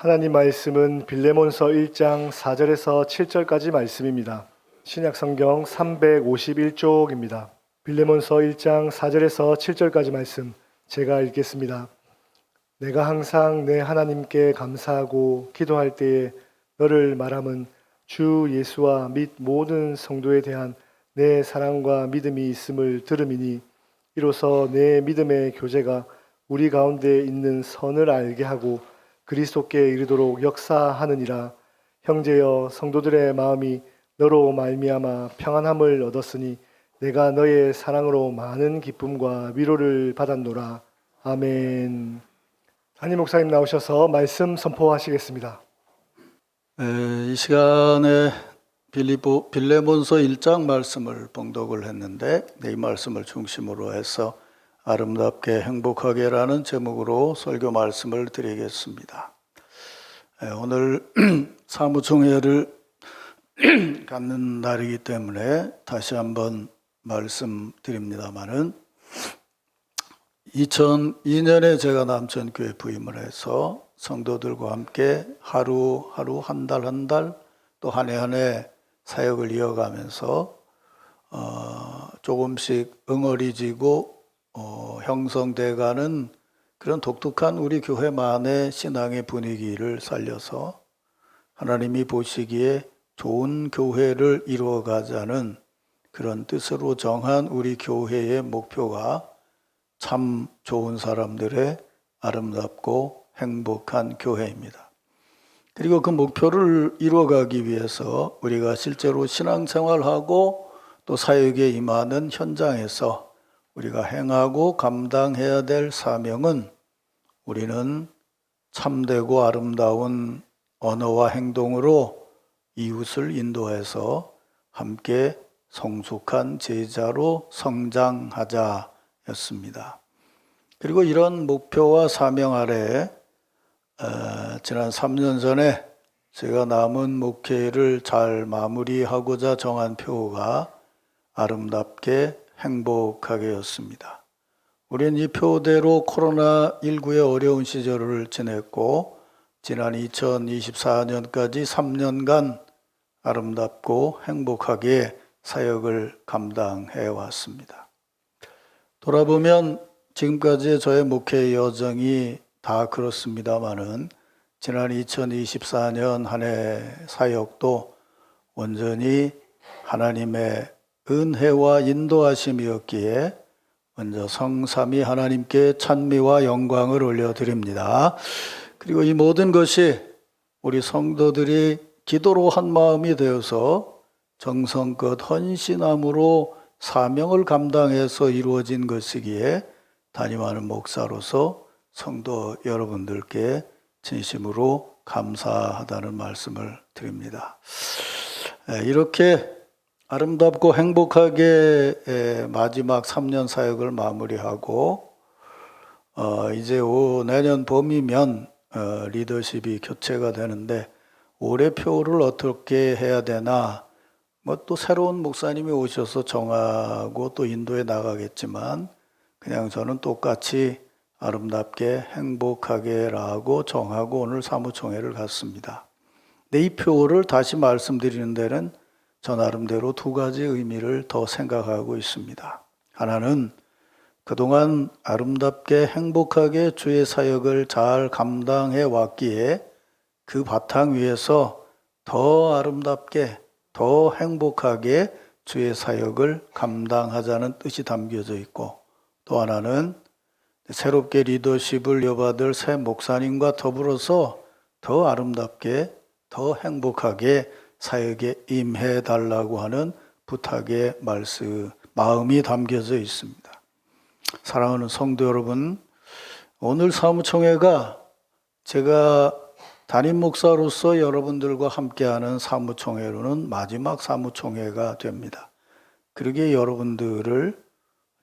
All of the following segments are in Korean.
하나님 말씀은 빌레몬서 1장 4절에서 7절까지 말씀입니다. 신약성경 351쪽입니다. 빌레몬서 1장 4절에서 7절까지 말씀 제가 읽겠습니다. 내가 항상 내 하나님께 감사하고 기도할 때에 너를 말함은 주 예수와 및 모든 성도에 대한 내 사랑과 믿음이 있음을 들음이니 이로써 내 믿음의 교제가 우리 가운데 있는 선을 알게 하고 그리스도께 이르도록 역사하느니라. 형제여, 성도들의 마음이 너로 말미암아 평안함을 얻었으니 내가 너의 사랑으로 많은 기쁨과 위로를 받았노라. 아멘. 담임 목사님 나오셔서 말씀 선포하시겠습니다. 이 시간에 빌레몬서 1장 말씀을 봉독을 했는데 이 말씀을 중심으로 해서 아름답게 행복하게라는 제목으로 설교 말씀을 드리겠습니다. 오늘 사무총회를 갖는 날이기 때문에 다시 한번 말씀드립니다마는 2002년에 제가 남천교회 부임을 해서 성도들과 함께 하루하루 한 달 또 한 해 한 해 사역을 이어가면서 조금씩 응어리지고 형성돼가는 그런 독특한 우리 교회만의 신앙의 분위기를 살려서 하나님이 보시기에 좋은 교회를 이루어가자는 그런 뜻으로 정한 우리 교회의 목표가 참 좋은 사람들의 아름답고 행복한 교회입니다. 그리고 그 목표를 이루어가기 위해서 우리가 실제로 신앙생활하고 또 사역에 임하는 현장에서 우리가 행하고 감당해야 될 사명은 우리는 참되고 아름다운 언어와 행동으로 이웃을 인도해서 함께 성숙한 제자로 성장하자였습니다. 그리고 이런 목표와 사명 아래 지난 3년 전에 제가 남은 목회를 잘 마무리하고자 정한 표가 아름답게 행복하게였습니다. 우리는 이 표대로 코로나19의 어려운 시절을 지냈고 지난 2024년까지 3년간 아름답고 행복하게 사역을 감당해 왔습니다. 돌아보면 지금까지의 저의 목회 여정이 다 그렇습니다마는 지난 2024년 한 해 사역도 온전히 하나님의 은혜와 인도하심이었기에 먼저 성삼위 하나님께 찬미와 영광을 올려드립니다. 그리고 이 모든 것이 우리 성도들이 기도로 한 마음이 되어서 정성껏 헌신함으로 사명을 감당해서 이루어진 것이기에 담임하는 목사로서 성도 여러분들께 진심으로 감사하다는 말씀을 드립니다. 이렇게 아름답고 행복하게 마지막 3년 사역을 마무리하고 이제 내년 봄이면 리더십이 교체가 되는데 올해 표를 어떻게 해야 되나 또 새로운 목사님이 오셔서 정하고 또 인도해 나가겠지만 그냥 저는 똑같이 아름답게 행복하게라고 정하고 오늘 사무총회를 갔습니다. 근데 이 표를 다시 말씀드리는 데는 저 나름대로 두 가지 의미를 더 생각하고 있습니다. 하나는 그동안 아름답게 행복하게 주의 사역을 잘 감당해 왔기에 그 바탕 위에서 더 아름답게 더 행복하게 주의 사역을 감당하자는 뜻이 담겨져 있고 또 하나는 새롭게 리더십을 이어받을 새 목사님과 더불어서 더 아름답게 더 행복하게 사역에 임해달라고 하는 부탁의 마음이 담겨져 있습니다. 사랑하는 성도 여러분, 오늘 사무총회가 제가 담임 목사로서 여러분들과 함께하는 사무총회로는 마지막 사무총회가 됩니다. 그러기에 여러분들을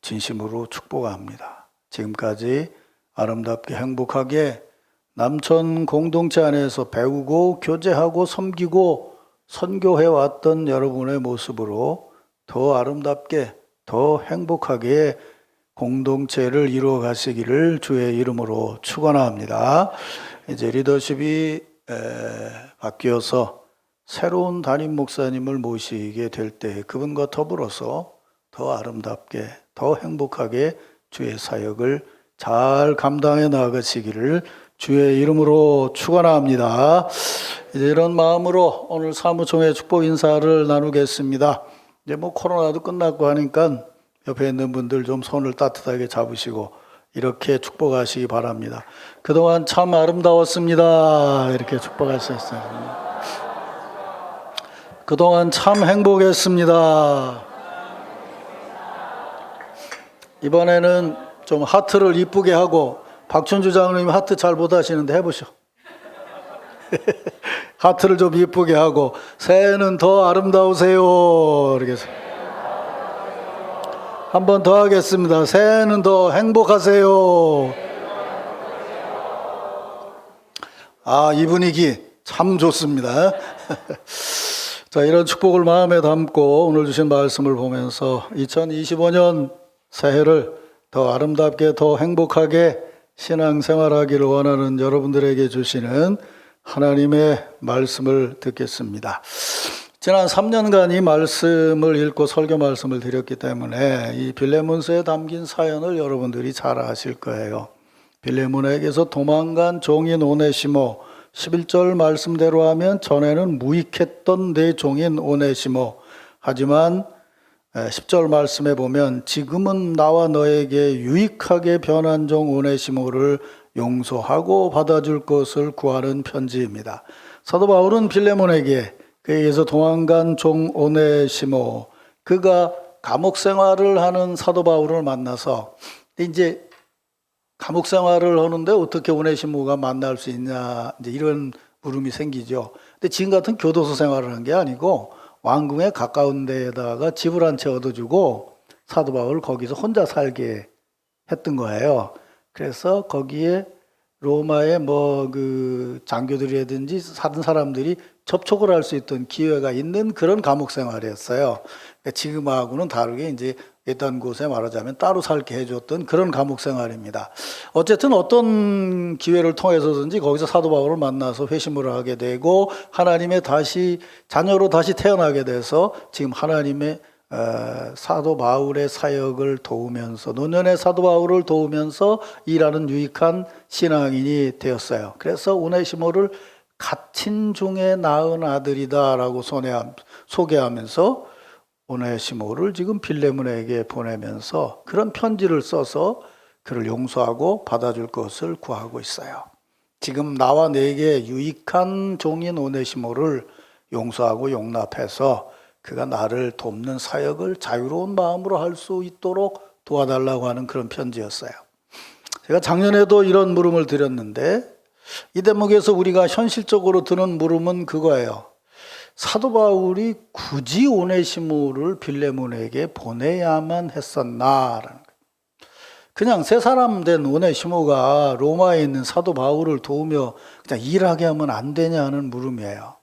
진심으로 축복합니다. 지금까지 아름답게 행복하게 남천 공동체 안에서 배우고 교제하고 섬기고 선교해왔던 여러분의 모습으로 더 아름답게 더 행복하게 공동체를 이루어 가시기를 주의 이름으로 축원합니다. 이제 리더십이 바뀌어서 새로운 담임 목사님을 모시게 될 때 그분과 더불어서 더 아름답게, 더 행복하게 주의 사역을 잘 감당해 나가시기를 주의 이름으로 축원합니다. 이제 이런 마음으로 오늘 사무총회 축복 인사를 나누겠습니다. 이제 뭐 코로나도 끝났고 하니까 옆에 있는 분들 좀 손을 따뜻하게 잡으시고 이렇게 축복하시기 바랍니다. 그동안 참 아름다웠습니다. 이렇게 축복하셨어요. 그동안 참 행복했습니다. 이번에는 좀 하트를 이쁘게 하고, 박춘주 장로님 하트 잘 못하시는데 해보시오. 하트를 좀 이쁘게 하고, 새해는 더 아름다우세요. 이렇게 한 번 더 하겠습니다. 새해는 더 행복하세요. 아, 이 분위기 참 좋습니다. 자, 이런 축복을 마음에 담고 오늘 주신 말씀을 보면서 2025년 새해를 더 아름답게, 더 행복하게 신앙생활하기를 원하는 여러분들에게 주시는 하나님의 말씀을 듣겠습니다. 지난 3년간 이 말씀을 읽고 설교 말씀을 드렸기 때문에 이 빌레몬서에 담긴 사연을 여러분들이 잘 아실 거예요. 빌레몬에게서 도망간 종인 오네시모, 11절 말씀대로 하면 전에는 무익했던 내 종인 오네시모, 하지만 10절 말씀에 보면 지금은 나와 너에게 유익하게 변한 종 오네시모를 용서하고 받아줄 것을 구하는 편지입니다. 사도 바울은 빌레몬에게 그에게서 도망간 종 오네시모, 그가 감옥 생활을 하는 사도 바울을 만나서 이제 감옥 생활을 하는데 어떻게 오네시모가 만날 수 있냐, 이제 이런 물음이 생기죠. 근데 지금 같은 교도소 생활을 한 게 아니고 왕궁에 가까운 데에다가 집을 한 채 얻어주고 사도 바울을 거기서 혼자 살게 했던 거예요. 그래서 거기에 로마의 뭐 그 장교들이라든지 다른 사람들이 접촉을 할 수 있던 기회가 있는 그런 감옥 생활이었어요. 그러니까 지금하고는 다르게 이제 있던 곳에 말하자면 따로 살게 해줬던 그런 감옥 생활입니다. 어쨌든 어떤 기회를 통해서든지 거기서 사도 바울을 만나서 회심을 하게 되고 하나님의 자녀로 다시 태어나게 돼서 지금 하나님의 사도 바울의 사역을 도우면서, 노년의 사도 바울을 도우면서 일하는 유익한 신앙인이 되었어요. 그래서 오네시모를 갇힌 중에 낳은 아들이다라고 소개하면서 오네시모를 지금 빌레몬에게 보내면서 그런 편지를 써서 그를 용서하고 받아줄 것을 구하고 있어요. 지금 나와 내게 유익한 종인 오네시모를 용서하고 용납해서 그가 나를 돕는 사역을 자유로운 마음으로 할 수 있도록 도와달라고 하는 그런 편지였어요. 제가 작년에도 이런 물음을 드렸는데 이 대목에서 우리가 현실적으로 드는 물음은 그거예요. 사도 바울이 굳이 오네시모를 빌레몬에게 보내야만 했었나라는 거예요. 그냥 세 사람 된 오네시모가 로마에 있는 사도 바울을 도우며 그냥 일하게 하면 안 되냐 하는 물음이에요.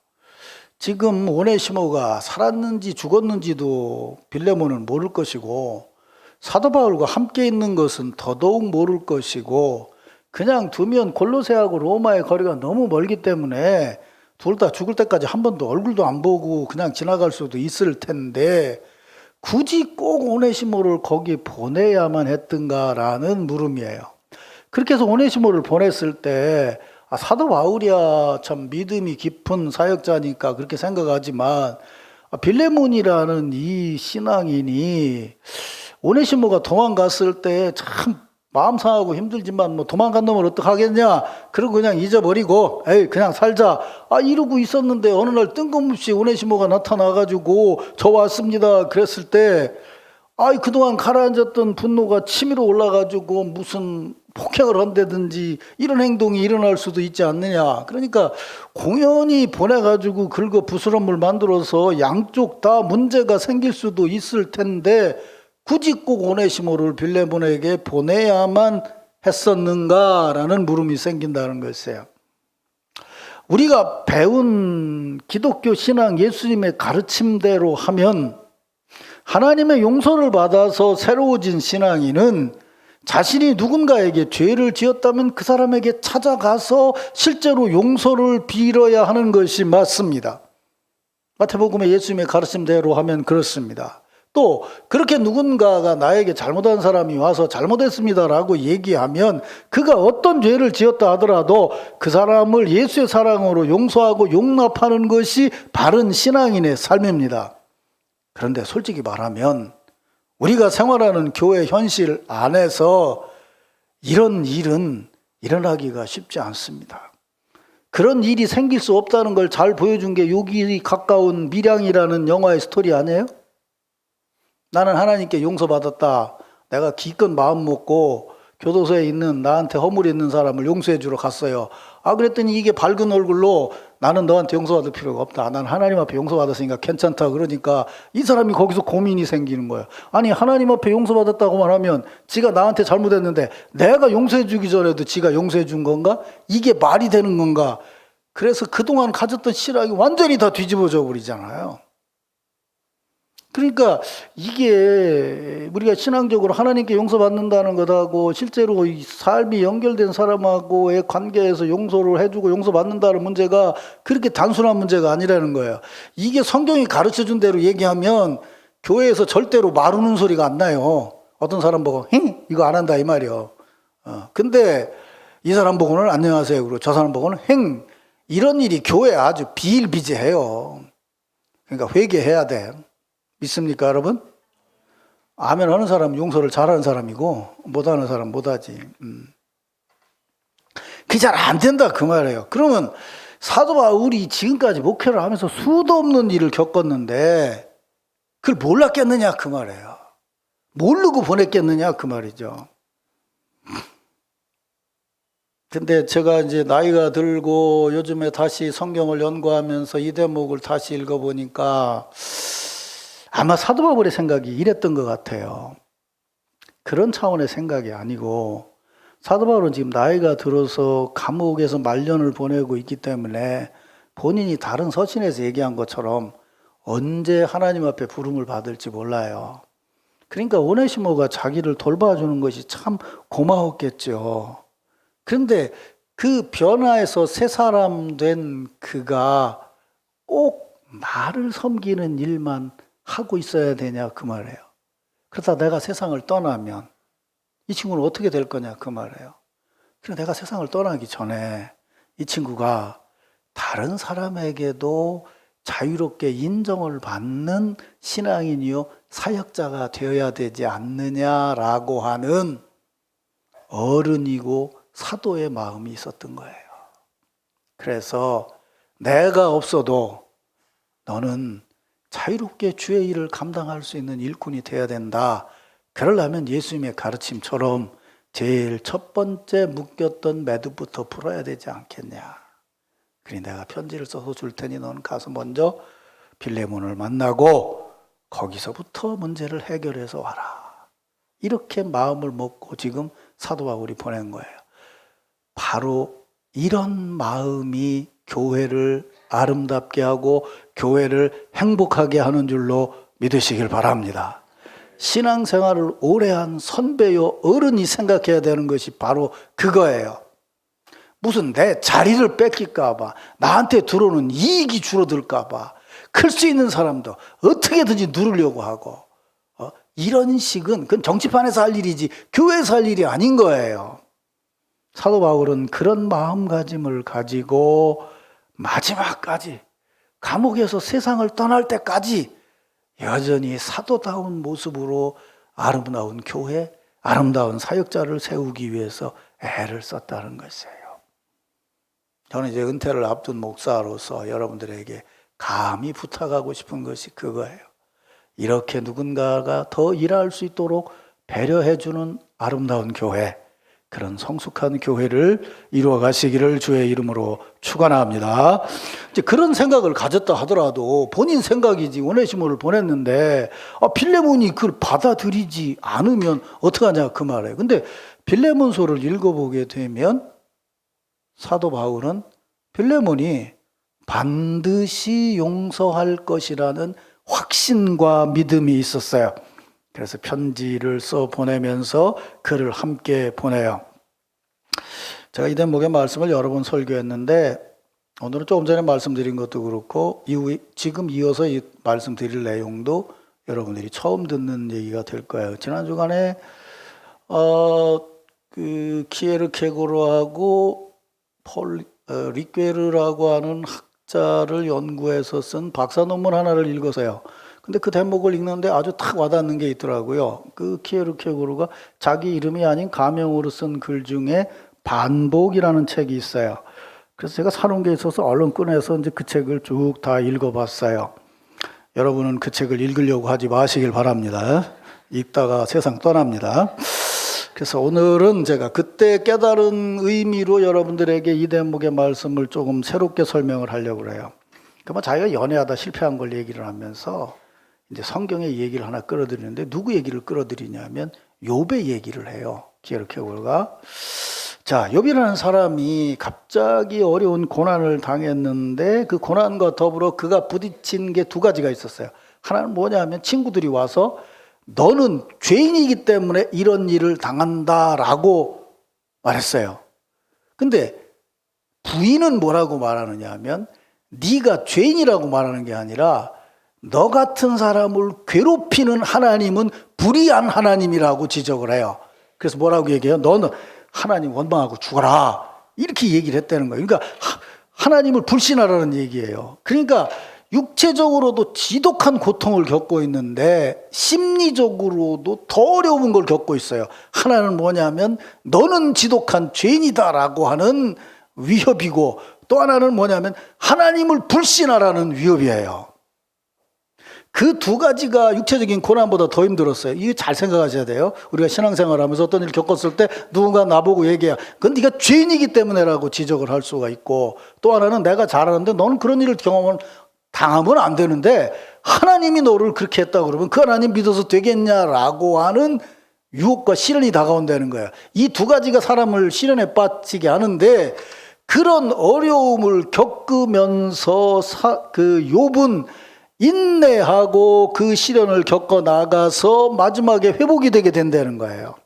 지금 오네시모가 살았는지 죽었는지도 빌레몬은 모를 것이고 사도 바울과 함께 있는 것은 더더욱 모를 것이고 그냥 두면 골로새하고 로마의 거리가 너무 멀기 때문에 둘 다 죽을 때까지 한 번도 얼굴도 안 보고 그냥 지나갈 수도 있을 텐데 굳이 꼭 오네시모를 거기 보내야만 했던가라는 물음이에요. 그렇게 해서 오네시모를 보냈을 때 사도 바울이야 참 믿음이 깊은 사역자니까 그렇게 생각하지만 빌레몬이라는 이 신앙인이 오네시모가 도망갔을 때 참 마음 상하고 힘들지만 뭐 도망간 놈을 어떡하겠냐, 그러고 그냥 잊어버리고 에이 그냥 살자 이러고 있었는데 어느 날 뜬금없이 오네시모가 나타나가지고 저 왔습니다 그랬을 때 그동안 가라앉았던 분노가 치밀어 올라가지고 무슨 폭행을 한다든지 이런 행동이 일어날 수도 있지 않느냐. 그러니까 공연히 보내가지고 긁어 부스럼을 만들어서 양쪽 다 문제가 생길 수도 있을 텐데 굳이 꼭 오네시모를 빌레몬에게 보내야만 했었는가라는 물음이 생긴다는 것이에요. 우리가 배운 기독교 신앙 예수님의 가르침대로 하면 하나님의 용서를 받아서 새로워진 신앙인은 자신이 누군가에게 죄를 지었다면 그 사람에게 찾아가서 실제로 용서를 빌어야 하는 것이 맞습니다. 마태복음의 예수님의 가르침대로 하면 그렇습니다. 또 그렇게 누군가가 나에게 잘못한 사람이 와서 잘못했습니다라고 얘기하면 그가 어떤 죄를 지었다 하더라도 그 사람을 예수의 사랑으로 용서하고 용납하는 것이 바른 신앙인의 삶입니다. 그런데 솔직히 말하면 우리가 생활하는 교회 현실 안에서 이런 일은 일어나기가 쉽지 않습니다. 그런 일이 생길 수 없다는 걸 잘 보여준 게 여기 가까운 밀양이라는 영화의 스토리 아니에요? 나는 하나님께 용서받았다. 내가 기껏 마음 먹고 교도소에 있는 나한테 허물이 있는 사람을 용서해 주러 갔어요. 그랬더니 이게 밝은 얼굴로 나는 너한테 용서받을 필요가 없다. 난 하나님 앞에 용서받았으니까 괜찮다. 그러니까 이 사람이 거기서 고민이 생기는 거예요. 아니 하나님 앞에 용서받았다고만 하면 지가 나한테 잘못했는데 내가 용서해 주기 전에도 지가 용서해 준 건가? 이게 말이 되는 건가? 그래서 그동안 가졌던 실학이 완전히 다 뒤집어져 버리잖아요. 그러니까 이게 우리가 신앙적으로 하나님께 용서받는다는 것하고 실제로 이 삶이 연결된 사람하고의 관계에서 용서를 해주고 용서받는다는 문제가 그렇게 단순한 문제가 아니라는 거예요. 이게 성경이 가르쳐준 대로 얘기하면 교회에서 절대로 마르는 소리가 안 나요. 어떤 사람 보고 이거 안 한다 이 말이요. 근데 이 사람 보고는 안녕하세요 그리고 저 사람 보고는 이런 일이 교회에 아주 비일비재해요. 그러니까 회개해야 돼. 믿습니까 여러분? 아멘 하는 사람은 용서를 잘하는 사람이고 못하는 사람은 못하지. 그게 잘 안 된다 그 말이에요. 그러면 사도 바울이 지금까지 목회를 하면서 수도 없는 일을 겪었는데 그걸 몰랐겠느냐 그 말이에요. 모르고 보냈겠느냐 그 말이죠. 근데 제가 이제 나이가 들고 요즘에 다시 성경을 연구하면서 이 대목을 다시 읽어보니까 아마 사도 바울의 생각이 이랬던 것 같아요. 그런 차원의 생각이 아니고 사도 바울은 지금 나이가 들어서 감옥에서 말년을 보내고 있기 때문에 본인이 다른 서신에서 얘기한 것처럼 언제 하나님 앞에 부름을 받을지 몰라요. 그러니까 오네시모가 자기를 돌봐주는 것이 참 고마웠겠죠. 그런데 그 변화에서 새 사람 된 그가 꼭 나를 섬기는 일만 하고 있어야 되냐 그 말이에요. 그러다 내가 세상을 떠나면 이 친구는 어떻게 될 거냐 그 말이에요. 그래서 내가 세상을 떠나기 전에 이 친구가 다른 사람에게도 자유롭게 인정을 받는 신앙인이요 사역자가 되어야 되지 않느냐라고 하는 어른이고 사도의 마음이 있었던 거예요. 그래서 내가 없어도 너는 자유롭게 주의 일을 감당할 수 있는 일꾼이 되어야 된다. 그러려면 예수님의 가르침처럼 제일 첫 번째 묶였던 매듭부터 풀어야 되지 않겠냐. 그러니 내가 편지를 써서 줄 테니 너는 가서 먼저 빌레몬을 만나고 거기서부터 문제를 해결해서 와라. 이렇게 마음을 먹고 지금 사도 바울이 보낸 거예요. 바로 이런 마음이 교회를 아름답게 하고 교회를 행복하게 하는 줄로 믿으시길 바랍니다. 신앙생활을 오래 한 선배요 어른이 생각해야 되는 것이 바로 그거예요. 무슨 내 자리를 뺏길까 봐, 나한테 들어오는 이익이 줄어들까 봐 클 수 있는 사람도 어떻게든지 누르려고 하고 이런 식은 그건 정치판에서 할 일이지 교회에서 할 일이 아닌 거예요. 사도 바울은 그런 마음가짐을 가지고 마지막까지 감옥에서 세상을 떠날 때까지 여전히 사도다운 모습으로 아름다운 교회, 아름다운 사역자를 세우기 위해서 애를 썼다는 것이에요. 저는 이제 은퇴를 앞둔 목사로서 여러분들에게 감히 부탁하고 싶은 것이 그거예요. 이렇게 누군가가 더 일할 수 있도록 배려해주는 아름다운 교회, 그런 성숙한 교회를 이루어 가시기를 주의 이름으로 축원합니다. 이제 그런 생각을 가졌다 하더라도 본인 생각이지 오네시모를 보냈는데 빌레몬이 그걸 받아들이지 않으면 어떡하냐 그 말이에요. 근데 빌레몬서를 읽어보게 되면 사도 바울은 빌레몬이 반드시 용서할 것이라는 확신과 믿음이 있었어요. 그래서 편지를 써 보내면서 글을 함께 보내요. 제가 이 대목의 말씀을 여러 번 설교했는데 오늘은 조금 전에 말씀드린 것도 그렇고 지금 이어서 말씀드릴 내용도 여러분들이 처음 듣는 얘기가 될 거예요. 지난 주간에 그 키에르케고르하고 폴 리퀘르라고 하는 학자를 연구해서 쓴 박사 논문 하나를 읽어서요. 근데 그 대목을 읽는데 아주 탁 와닿는 게 있더라고요. 그 키에르케고르가 자기 이름이 아닌 가명으로 쓴 글 중에 반복이라는 책이 있어요. 그래서 제가 사놓은 게 있어서 얼른 꺼내서 이제 그 책을 쭉 다 읽어봤어요. 여러분은 그 책을 읽으려고 하지 마시길 바랍니다. 읽다가 세상 떠납니다. 그래서 오늘은 제가 그때 깨달은 의미로 여러분들에게 이 대목의 말씀을 조금 새롭게 설명을 하려고 해요. 그러면 자기가 연애하다 실패한 걸 얘기를 하면서 이제 성경의 얘기를 하나 끌어들이는데 누구 얘기를 끌어들이냐면 욥의 얘기를 해요. 키에르케고르가. 자, 욥이라는 사람이 갑자기 어려운 고난을 당했는데 그 고난과 더불어 그가 부딪힌 게 두 가지가 있었어요. 하나는 뭐냐면 친구들이 와서 너는 죄인이기 때문에 이런 일을 당한다라고 말했어요. 근데 부인은 뭐라고 말하느냐 하면 네가 죄인이라고 말하는 게 아니라 너 같은 사람을 괴롭히는 하나님은 불의한 하나님이라고 지적을 해요. 그래서 뭐라고 얘기해요? 너는 하나님 원망하고 죽어라. 이렇게 얘기를 했다는 거예요. 그러니까 하나님을 불신하라는 얘기예요. 그러니까 육체적으로도 지독한 고통을 겪고 있는데 심리적으로도 더 어려운 걸 겪고 있어요. 하나는 뭐냐면 너는 지독한 죄인이다라고 하는 위협이고 또 하나는 뭐냐면 하나님을 불신하라는 위협이에요. 그 두 가지가 육체적인 고난보다 더 힘들었어요. 이거 잘 생각하셔야 돼요. 우리가 신앙생활하면서 어떤 일을 겪었을 때 누군가 나보고 얘기해. 그건 네가 죄인이기 때문에라고 지적을 할 수가 있고 또 하나는 내가 잘하는데 너는 그런 일을 당하면 안 되는데 하나님이 너를 그렇게 했다고 그러면 그 하나님 믿어서 되겠냐라고 하는 유혹과 시련이 다가온다는 거예요. 이 두 가지가 사람을 시련에 빠지게 하는데 그런 어려움을 겪으면서 그 욥은 인내하고 그 시련을 겪어 나가서 마지막에 회복이 되게 된다는 거예요.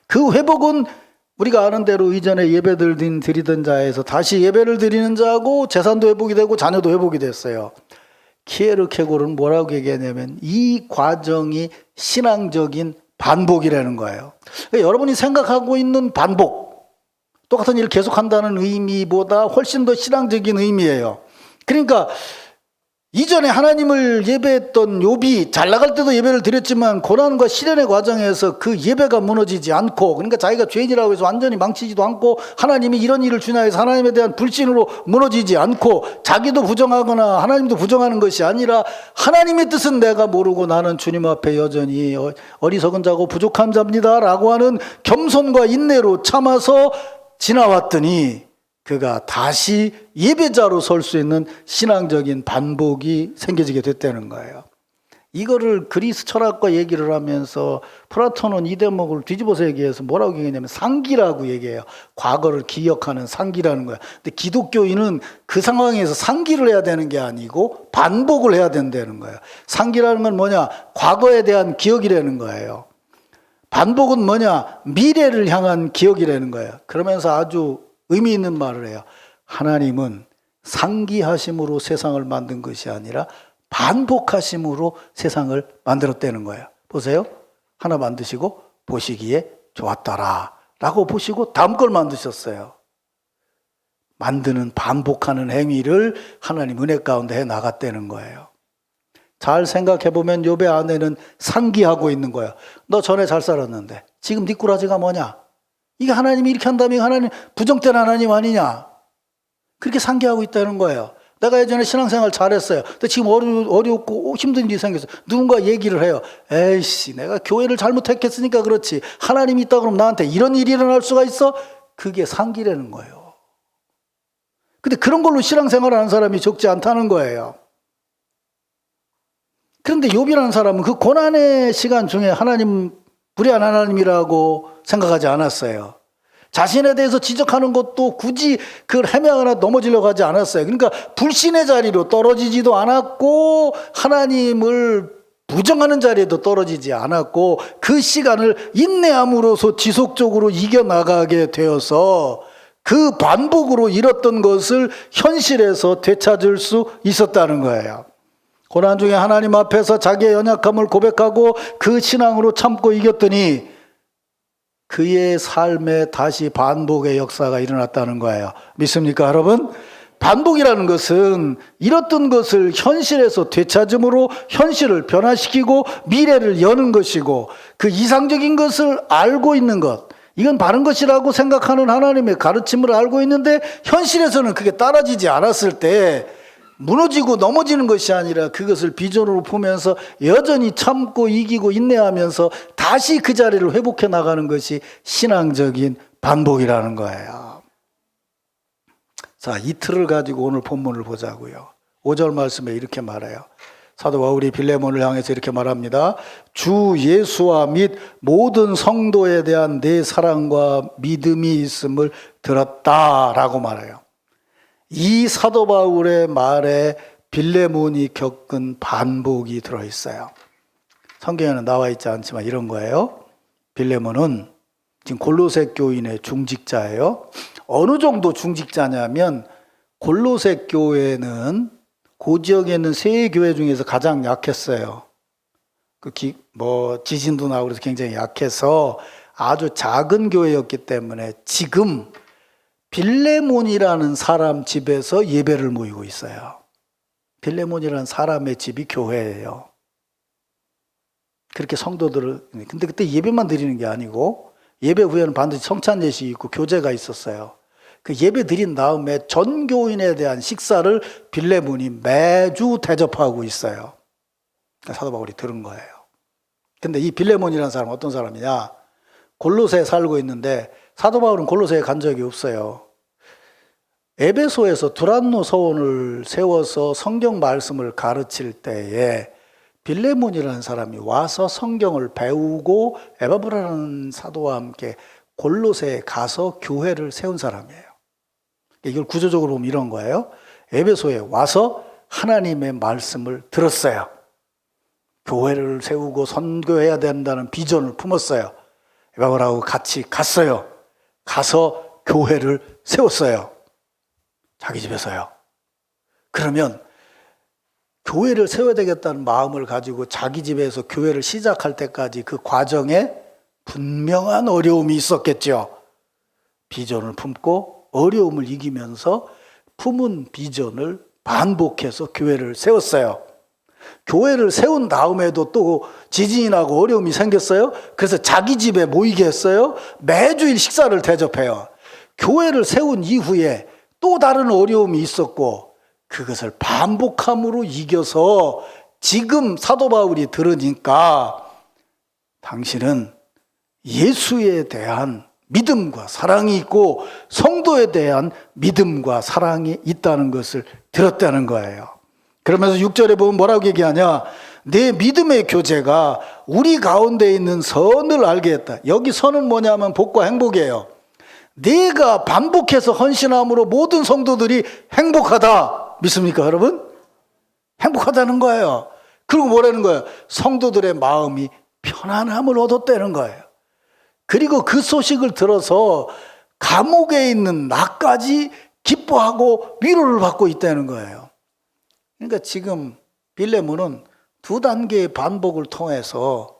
그 회복은 우리가 아는 대로 이전에 예배들 드리던 자에서 다시 예배를 드리는 자고 재산도 회복이 되고 자녀도 회복이 됐어요. 키에르케고르는 뭐라고 얘기하냐면 이 과정이 신앙적인 반복이라는 거예요. 그러니까 여러분이 생각하고 있는 반복, 똑같은 일을 계속한다는 의미보다 훨씬 더 신앙적인 의미예요. 그러니까 이전에 하나님을 예배했던 욥이 잘 나갈 때도 예배를 드렸지만 고난과 시련의 과정에서 그 예배가 무너지지 않고 그러니까 자기가 죄인이라고 해서 완전히 망치지도 않고 하나님이 이런 일을 주냐 해서 하나님에 대한 불신으로 무너지지 않고 자기도 부정하거나 하나님도 부정하는 것이 아니라 하나님의 뜻은 내가 모르고 나는 주님 앞에 여전히 어리석은 자고 부족한 자입니다 라고 하는 겸손과 인내로 참아서 지나왔더니 그가 다시 예배자로 설 수 있는 신앙적인 반복이 생겨지게 됐다는 거예요. 이거를 그리스 철학과 얘기를 하면서 플라톤은 이 대목을 뒤집어서 얘기해서 뭐라고 얘기하냐면 상기라고 얘기해요. 과거를 기억하는 상기라는 거예요. 근데 기독교인은 그 상황에서 상기를 해야 되는 게 아니고 반복을 해야 된다는 거예요. 상기라는 건 뭐냐? 과거에 대한 기억이라는 거예요. 반복은 뭐냐? 미래를 향한 기억이라는 거예요. 그러면서 아주 의미 있는 말을 해요. 하나님은 상기하심으로 세상을 만든 것이 아니라 반복하심으로 세상을 만들었다는 거예요. 보세요. 하나 만드시고 보시기에 좋았더라 라고 보시고 다음 걸 만드셨어요. 만드는 반복하는 행위를 하나님 은혜 가운데 해 나갔다는 거예요. 잘 생각해 보면 욥의 아내는 상기하고 있는 거예요. 너 전에 잘 살았는데 지금 네 꾸라지가 뭐냐? 이게 하나님이 이렇게 한다면 하나님 부정된 하나님 아니냐? 그렇게 상기하고 있다는 거예요. 내가 예전에 신앙생활 잘했어요. 근데 지금 어렵고 힘든 일이 생겼어요. 누군가 얘기를 해요. 에이씨, 내가 교회를 잘못했겠으니까 그렇지. 하나님이 있다 그러면 나한테 이런 일이 일어날 수가 있어? 그게 상기라는 거예요. 근데 그런 걸로 신앙생활을 하는 사람이 적지 않다는 거예요. 그런데 욥이라는 사람은 그 고난의 시간 중에 하나님 불의한 하나님이라고 생각하지 않았어요. 자신에 대해서 지적하는 것도 굳이 그걸 헤매거나 넘어지려고 하지 않았어요. 그러니까 불신의 자리로 떨어지지도 않았고 하나님을 부정하는 자리에도 떨어지지 않았고 그 시간을 인내함으로써 지속적으로 이겨나가게 되어서 그 반복으로 잃었던 것을 현실에서 되찾을 수 있었다는 거예요. 고난 중에 하나님 앞에서 자기의 연약함을 고백하고 그 신앙으로 참고 이겼더니 그의 삶에 다시 반복의 역사가 일어났다는 거예요. 믿습니까, 여러분? 반복이라는 것은 잃었던 것을 현실에서 되찾음으로 현실을 변화시키고 미래를 여는 것이고 그 이상적인 것을 알고 있는 것, 이건 바른 것이라고 생각하는 하나님의 가르침을 알고 있는데 현실에서는 그게 따라지지 않았을 때 무너지고 넘어지는 것이 아니라 그것을 비전으로 보면서 여전히 참고 이기고 인내하면서 다시 그 자리를 회복해 나가는 것이 신앙적인 반복이라는 거예요. 자, 이 틀을 가지고 오늘 본문을 보자고요. 5절 말씀에 이렇게 말해요. 사도 바울이 빌레몬을 향해서 이렇게 말합니다. 주 예수와 및 모든 성도에 대한 내 사랑과 믿음이 있음을 들었다라고 말해요. 이 사도 바울의 말에 빌레몬이 겪은 반복이 들어있어요. 성경에는 나와 있지 않지만 이런 거예요. 빌레몬은 지금 골로새 교인의 중직자예요. 어느 정도 중직자냐면 골로새 교회는 그 지역에 있는 세 교회 중에서 가장 약했어요. 지진도 나고 그래서 굉장히 약해서 아주 작은 교회였기 때문에 지금 빌레몬이라는 사람 집에서 예배를 모이고 있어요. 빌레몬이라는 사람의 집이 교회예요. 그렇게 성도들을, 근데 그때 예배만 드리는 게 아니고 예배 후에는 반드시 성찬 예식이 있고 교제가 있었어요. 그 예배 드린 다음에 전 교인에 대한 식사를 빌레몬이 매주 대접하고 있어요. 사도 바울이 들은 거예요. 근데 이 빌레몬이라는 사람은 어떤 사람이냐? 골로새에 살고 있는데 사도 바울은 골로새에 간 적이 없어요. 에베소에서 두란노 서원을 세워서 성경 말씀을 가르칠 때에 빌레몬이라는 사람이 와서 성경을 배우고 에바브라는 사도와 함께 골로새에 가서 교회를 세운 사람이에요. 이걸 구조적으로 보면 이런 거예요. 에베소에 와서 하나님의 말씀을 들었어요. 교회를 세우고 선교해야 된다는 비전을 품었어요. 에바브라하고 같이 갔어요. 가서 교회를 세웠어요. 자기 집에서요. 그러면 교회를 세워야 되겠다는 마음을 가지고 자기 집에서 교회를 시작할 때까지 그 과정에 분명한 어려움이 있었겠죠. 비전을 품고 어려움을 이기면서 품은 비전을 반복해서 교회를 세웠어요. 교회를 세운 다음에도 또 지진이 나고 어려움이 생겼어요. 그래서 자기 집에 모이게 했어요. 매주일 식사를 대접해요. 교회를 세운 이후에 또 다른 어려움이 있었고 그것을 반복함으로 이겨서 지금 사도 바울이 들으니까 당신은 예수에 대한 믿음과 사랑이 있고 성도에 대한 믿음과 사랑이 있다는 것을 들었다는 거예요. 그러면서 6절에 보면 뭐라고 얘기하냐? 내 믿음의 교제가 우리 가운데 있는 선을 알게 했다. 여기 선은 뭐냐면 복과 행복이에요. 내가 반복해서 헌신함으로 모든 성도들이 행복하다. 믿습니까, 여러분? 행복하다는 거예요. 그리고 뭐라는 거예요? 성도들의 마음이 편안함을 얻었다는 거예요. 그리고 그 소식을 들어서 감옥에 있는 나까지 기뻐하고 위로를 받고 있다는 거예요. 그러니까 지금 빌레몬은 두 단계의 반복을 통해서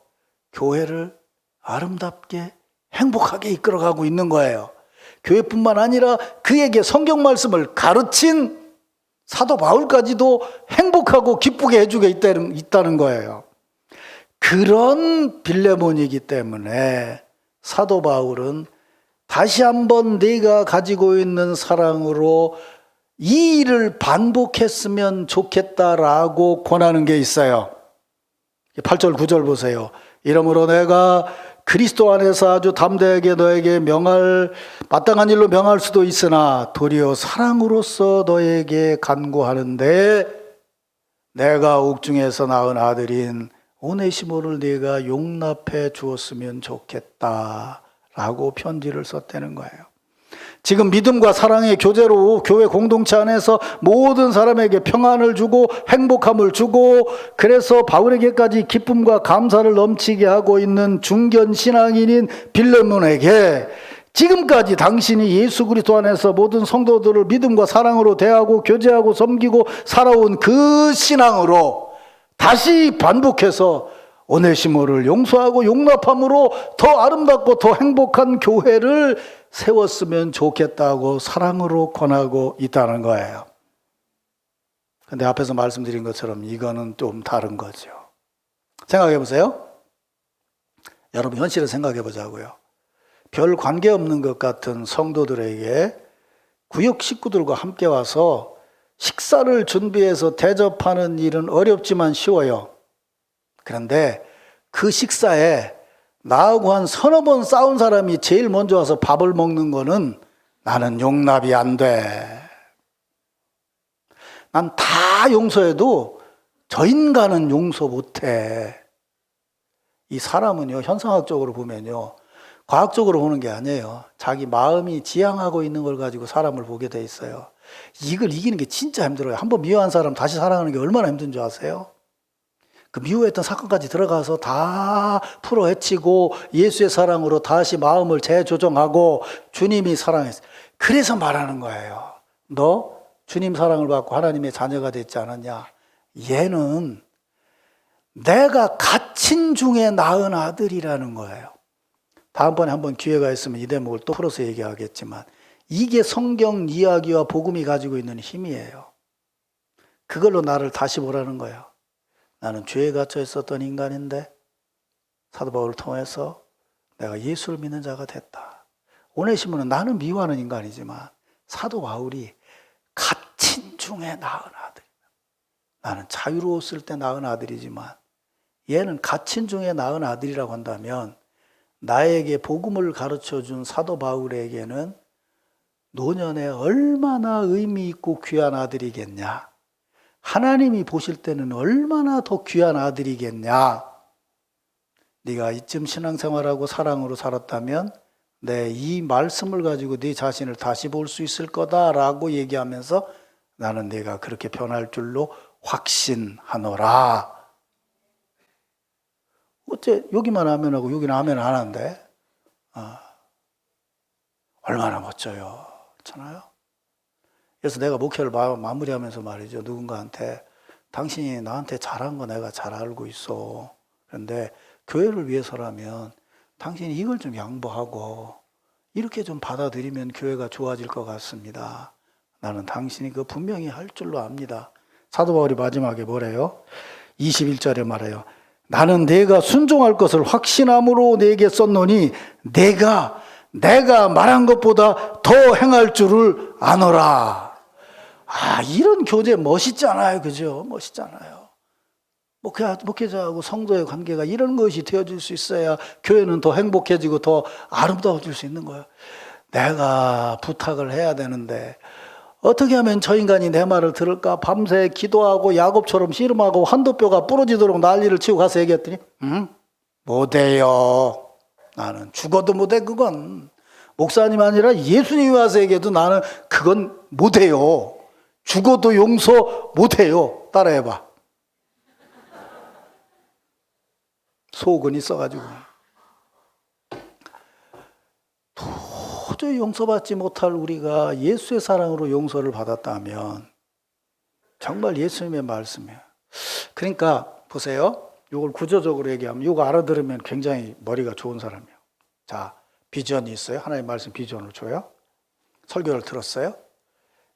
교회를 아름답게 행복하게 이끌어가고 있는 거예요. 교회뿐만 아니라 그에게 성경 말씀을 가르친 사도 바울까지도 행복하고 기쁘게 해주고 있다는 거예요. 그런 빌레몬이기 때문에 사도 바울은 다시 한번 내가 가지고 있는 사랑으로 이 일을 반복했으면 좋겠다라고 권하는 게 있어요. 8절 9절 보세요. 이러므로 내가 그리스도 안에서 아주 담대하게 너에게 마땅한 일로 명할 수도 있으나 도리어 사랑으로서 너에게 간구하는데 내가 옥중에서 낳은 아들인 오네시모를 네가 용납해 주었으면 좋겠다라고 편지를 썼다는 거예요. 지금 믿음과 사랑의 교제로 교회 공동체 안에서 모든 사람에게 평안을 주고 행복함을 주고, 그래서 바울에게까지 기쁨과 감사를 넘치게 하고 있는 중견 신앙인인 빌레몬에게 지금까지 당신이 예수 그리스도 안에서 모든 성도들을 믿음과 사랑으로 대하고 교제하고 섬기고 살아온 그 신앙으로 다시 반복해서 오네시모를 용서하고 용납함으로 더 아름답고 더 행복한 교회를 세웠으면 좋겠다고 사랑으로 권하고 있다는 거예요. 근데 앞에서 말씀드린 것처럼 이거는 좀 다른 거죠. 생각해 보세요. 여러분 현실을 생각해 보자고요. 별 관계없는 것 같은 성도들에게 구역 식구들과 함께 와서 식사를 준비해서 대접하는 일은 어렵지만 쉬워요. 그런데 그 식사에 나하고 한 서너 번 싸운 사람이 제일 먼저 와서 밥을 먹는 거는 나는 용납이 안 돼. 난 다 용서해도 저 인간은 용서 못 해. 이 사람은요, 현상학적으로 보면요, 과학적으로 보는 게 아니에요. 자기 마음이 지향하고 있는 걸 가지고 사람을 보게 돼 있어요. 이걸 이기는 게 진짜 힘들어요. 한번 미워한 사람 다시 사랑하는 게 얼마나 힘든 줄 아세요? 그 미워했던 사건까지 들어가서 다 풀어헤치고 예수의 사랑으로 다시 마음을 재조정하고 주님이 사랑했어요. 그래서 말하는 거예요. 너 주님 사랑을 받고 하나님의 자녀가 됐지 않았냐? 얘는 내가 갇힌 중에 낳은 아들이라는 거예요. 다음번에 한번 기회가 있으면 이 대목을 또 풀어서 얘기하겠지만 이게 성경 이야기와 복음이 가지고 있는 힘이에요. 그걸로 나를 다시 보라는 거예요. 나는 죄에 갇혀 있었던 인간인데 사도 바울을 통해서 내가 예수를 믿는 자가 됐다. 오네시모는 나는 미워하는 인간이지만 사도 바울이 갇힌 중에 낳은 아들. 나는 자유로웠을 때 낳은 아들이지만 얘는 갇힌 중에 낳은 아들이라고 한다면 나에게 복음을 가르쳐준 사도 바울에게는 노년에 얼마나 의미 있고 귀한 아들이겠냐. 하나님이 보실 때는 얼마나 더 귀한 아들이겠냐. 네가 이쯤 신앙생활하고 사랑으로 살았다면 내 이 말씀을 가지고 네 자신을 다시 볼 수 있을 거다라고 얘기하면서 나는 네가 그렇게 변할 줄로 확신하노라. 어째 여기만 하면 하고 여기는 하면 안 하는데 얼마나 멋져요. 그렇잖아요. 그래서 내가 목회를 마무리하면서 말이죠. 누군가한테 당신이 나한테 잘한 거 내가 잘 알고 있어. 그런데 교회를 위해서라면 당신이 이걸 좀 양보하고 이렇게 좀 받아들이면 교회가 좋아질 것 같습니다. 나는 당신이 그거 분명히 할 줄로 압니다. 사도 바울이 마지막에 뭐래요? 21절에 말해요. 나는 내가 순종할 것을 확신함으로 내게 썼노니 내가 말한 것보다 더 행할 줄을 아노라. 이런 교제 멋있잖아요. 그죠? 멋있잖아요. 목회자하고 성도의 관계가 이런 것이 되어질 수 있어야 교회는 더 행복해지고 더 아름다워질 수 있는 거예요. 내가 부탁을 해야 되는데 어떻게 하면 저 인간이 내 말을 들을까? 밤새 기도하고 야곱처럼 씨름하고 한도뼈가 부러지도록 난리를 치고 가서 얘기했더니 못해요. 나는 죽어도 못해. 그건 목사님 아니라 예수님이 와서 얘기해도 나는 그건 못해요. 죽어도 용서 못해요. 따라해봐. 속은 있어가지고 도저히 용서받지 못할 우리가 예수의 사랑으로 용서를 받았다면 정말 예수님의 말씀이에요. 그러니까 보세요. 이걸 구조적으로 얘기하면 이거 알아들으면 굉장히 머리가 좋은 사람이에요. 자, 비전이 있어요. 하나님 말씀 비전을 줘요. 설교를 들었어요.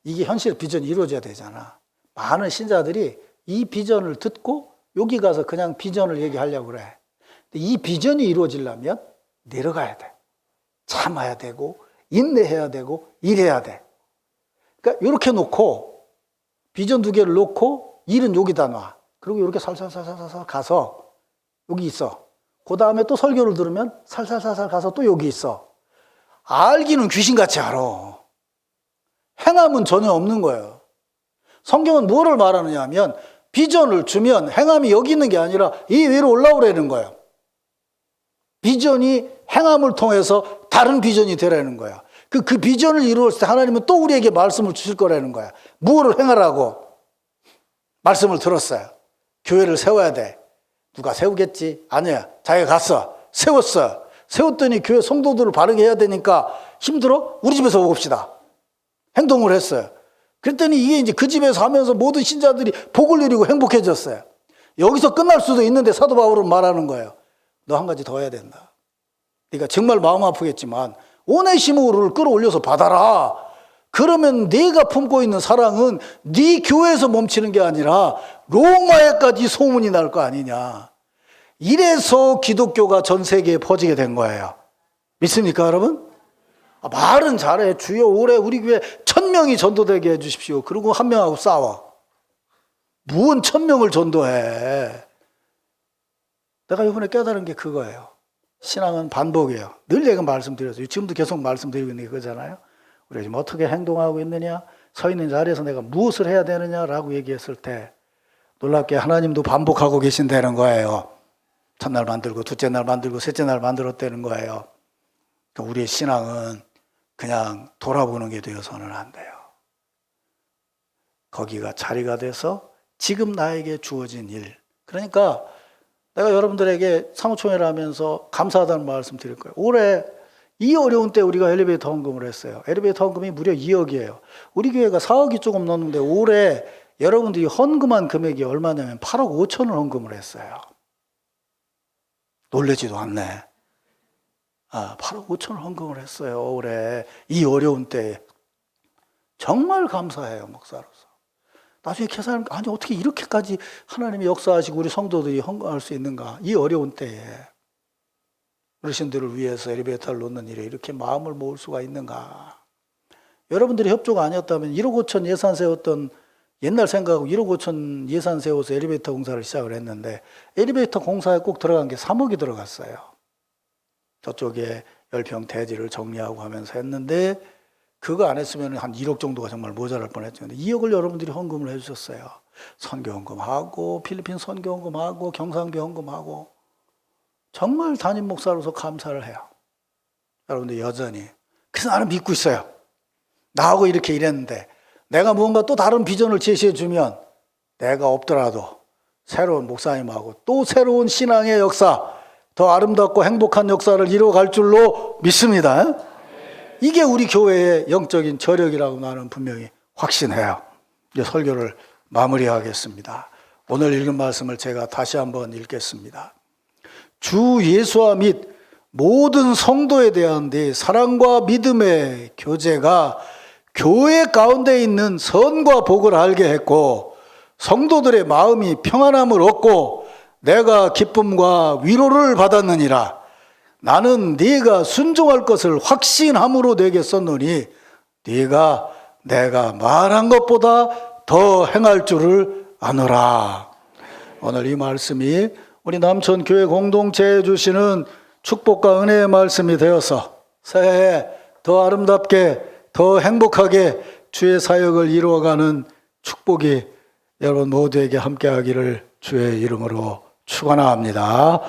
이게 현실 비전이 이루어져야 되잖아. 많은 신자들이 이 비전을 듣고 여기 가서 그냥 비전을 얘기하려고 그래. 이 비전이 이루어지려면 내려가야 돼. 참아야 되고 인내해야 되고 일해야 돼. 그러니까 이렇게 놓고 비전 2개를 놓고 일은 여기다 놔. 그리고 이렇게 살살살살 가서 여기 있어. 그 다음에 또 설교를 들으면 살살살살 가서 또 여기 있어. 알기는 귀신같이 알아. 행함은 전혀 없는 거예요. 성경은 뭐를 말하느냐 하면 비전을 주면 행함이 여기 있는 게 아니라 이 위로 올라오라는 거예요. 비전이 행함을 통해서 다른 비전이 되라는 거야. 그 비전을 이루었을 때 하나님은 또 우리에게 말씀을 주실 거라는 거야. 무엇을 행하라고 말씀을 들었어요. 교회를 세워야 돼. 누가 세우겠지? 아니야. 자기가 갔어. 세웠어. 세웠더니 교회 성도들을 바르게 해야 되니까 힘들어? 우리 집에서 봅시다. 행동을 했어요. 그랬더니 이게 이제 그 집에서 하면서 모든 신자들이 복을 누리고 행복해졌어요. 여기서 끝날 수도 있는데 사도 바울은 말하는 거예요. 너 한 가지 더 해야 된다. 그러니까 정말 마음 아프겠지만 오네시모를 끌어올려서 받아라. 그러면 네가 품고 있는 사랑은 네 교회에서 멈추는 게 아니라 로마에까지 소문이 날 거 아니냐. 이래서 기독교가 전 세계에 퍼지게 된 거예요. 믿습니까, 여러분? 말은 잘해. 주여 올해 우리 교회 1000명이 전도되게 해주십시오. 그리고 한 명하고 싸워. 무언 1000명을 전도해. 내가 이번에 깨달은 게 그거예요. 신앙은 반복이에요. 늘 내가 말씀드렸어요. 지금도 계속 말씀드리고 있는 게 그거잖아요. 우리가 지금 어떻게 행동하고 있느냐, 서 있는 자리에서 내가 무엇을 해야 되느냐라고 얘기했을 때 놀랍게 하나님도 반복하고 계신다는 거예요. 첫날 만들고 둘째 날 만들고 셋째 날 만들었다는 거예요. 그러니까 우리의 신앙은 그냥 돌아보는 게 되어서는 안 돼요. 거기가 자리가 돼서 지금 나에게 주어진 일. 그러니까 내가 여러분들에게 사무총회를 하면서 감사하다는 말씀 드릴 거예요. 올해 이 어려운 때 우리가 엘리베이터 헌금을 했어요. 엘리베이터 헌금이 무려 2억이에요. 우리 교회가 4억이 조금 넘는데 올해 여러분들이 헌금한 금액이 얼마냐면 8억 5천을 헌금을 했어요. 놀라지도 않네. 8억 5천을 헌금을 했어요. 올해 이 어려운 때에. 정말 감사해요, 목사로서. 나중에 계산하면 아니 어떻게 이렇게까지 하나님이 역사하시고 우리 성도들이 헌금할 수 있는가. 이 어려운 때에 어르신들을 위해서 엘리베이터를 놓는 일에 이렇게 마음을 모을 수가 있는가. 여러분들이 협조가 아니었다면 1억 5천 예산 세웠던 옛날 생각하고 1억 5천 예산 세워서 엘리베이터 공사를 시작을 했는데 엘리베이터 공사에 꼭 들어간 게 3억이 들어갔어요. 저쪽에 열평 대지를 정리하고 하면서 했는데 그거 안 했으면 한 1억 정도가 정말 모자랄 뻔했죠. 근데 2억을 여러분들이 헌금을 해주셨어요. 선교 헌금하고 필리핀 선교 헌금하고 경상교 헌금하고 정말 담임 목사로서 감사를 해요. 여러분들 여전히. 그래서 나는 믿고 있어요. 나하고 이렇게 일했는데 내가 무언가 또 다른 비전을 제시해 주면 내가 없더라도 새로운 목사님하고 또 새로운 신앙의 역사, 더 아름답고 행복한 역사를 이루어갈 줄로 믿습니다. 이게 우리 교회의 영적인 저력이라고 나는 분명히 확신해요. 이제 설교를 마무리하겠습니다. 오늘 읽은 말씀을 제가 다시 한번 읽겠습니다. 주 예수와 및 모든 성도에 대한 네 사랑과 믿음의 교제가 교회 가운데 있는 선과 복을 알게 했고 성도들의 마음이 평안함을 얻고 내가 기쁨과 위로를 받았느니라. 나는 네가 순종할 것을 확신함으로 내게 썼노니 네가 내가 말한 것보다 더 행할 줄을 아노라. 오늘 이 말씀이 우리 남천 교회 공동체에 주시는 축복과 은혜의 말씀이 되어서 새해에 더 아름답게 더 행복하게 주의 사역을 이루어가는 축복이 여러분 모두에게 함께하기를 주의 이름으로 축원합니다.